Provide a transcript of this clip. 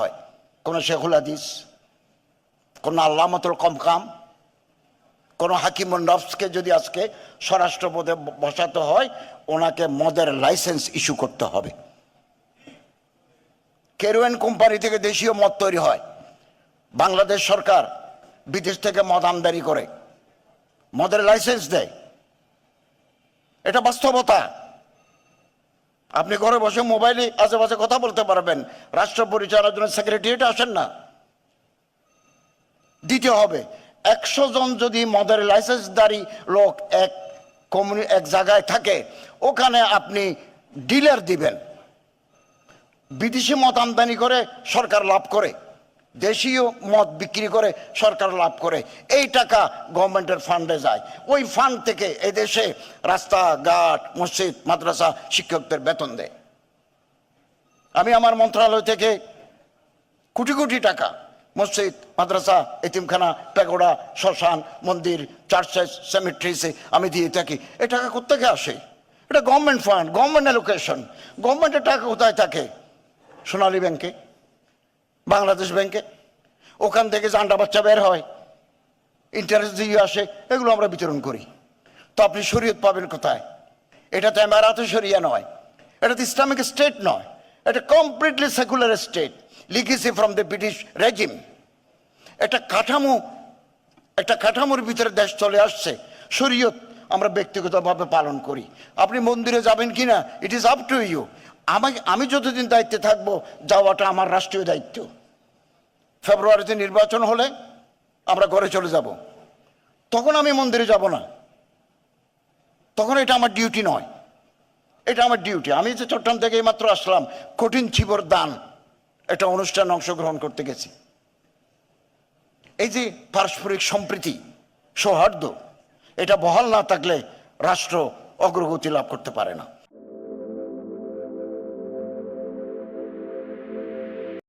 হয়, কোনো শেখুল হাদিস, কোনো আল্লামাতুল কমকাম, কোনো হাকিমুন নফসকে যদি আজকে স্বরাষ্ট্র পদে বসাতে হয়, ওনাকে মদের লাইসেন্স ইস্যু করতে হবে। কেরোয়েন কোম্পানি থেকে দেশীয় মদ তৈরি হয়, বাংলাদেশ সরকার বিদেশ থেকে মদ আমদানি করে, মদের লাইসেন্স দেয়। এটা বাস্তবতা। আপনি ঘরে বসে মোবাইলে আশেপাশে কথা বলতে পারবেন, রাষ্ট্র পরিচালনার জন্য সেক্রেটারিয়েটে আসেন না, দিতে হবে। 100 জন যদি মদের লাইসেন্সধারী লোক এক জায়গায় থাকে, ওখানে আপনি ডিলার দিবেন। বিদেশি মদ আমদানি করে সরকার লাভ করে, দেশীয় মদ বিক্রি করে সরকার লাভ করে। এই টাকা গভর্নমেন্টের ফান্ডে যায়। ওই ফান্ড থেকে এদেশে রাস্তাঘাট, মসজিদ, মাদ্রাসা, শিক্ষকদের বেতন দেয়। আমি আমার মন্ত্রণালয় থেকে কোটি কোটি টাকা মসজিদ, মাদ্রাসা, এতিমখানা, প্যাগোডা, শ্মশান, মন্দির, চার্চেস, সেমেট্রিসে আমি দিয়ে থাকি। এই টাকা কোত্থেকে আসে? এটা গভর্নমেন্ট ফান্ড, গভর্নমেন্ট অ্যালোকেশন। গভর্নমেন্টের টাকা কোথায় থাকে? সোনালী ব্যাংকে, বাংলাদেশ ব্যাংকে। ওখান থেকে জান্ডা বাচ্চা বের হয়, ইন্টারেস্ট দিয়ে আসে, এগুলো আমরা বিতরণ করি। তো আপনি শরীয়ত পাবেন কোথায়? এটা তো এমারাতে শরিয়া নয়, এটা তো ইসলামিক স্টেট নয়, এটা completely secular state, legacy from the British regime. একটা কাঠামোর ভিতরে দেশ চলে আসছে। শরীয়ত আমরা ব্যক্তিগতভাবে পালন করি। আপনি মন্দিরে যাবেন কিনা, it is up to you. আমি যতদিন দায়িত্বে থাকবো, যাওয়াটা আমার রাষ্ট্রীয় দায়িত্ব। ফেব্রুয়ারিতে নির্বাচন হলে আমরা ঘরে চলে যাব, তখন আমি মন্দিরে যাব না, তখন এটা আমার ডিউটি নয়, এটা আমার ডিউটি। আমি যে চট্টগ্রাম থেকে মাত্র আসলাম, কঠিন চিবর দান একটা অনুষ্ঠানে অংশগ্রহণ করতে গেছি। এই যে পারস্পরিক সম্প্রীতি, সৌহার্দ্য, এটা বহাল না থাকলে রাষ্ট্র অগ্রগতি লাভ করতে পারে না।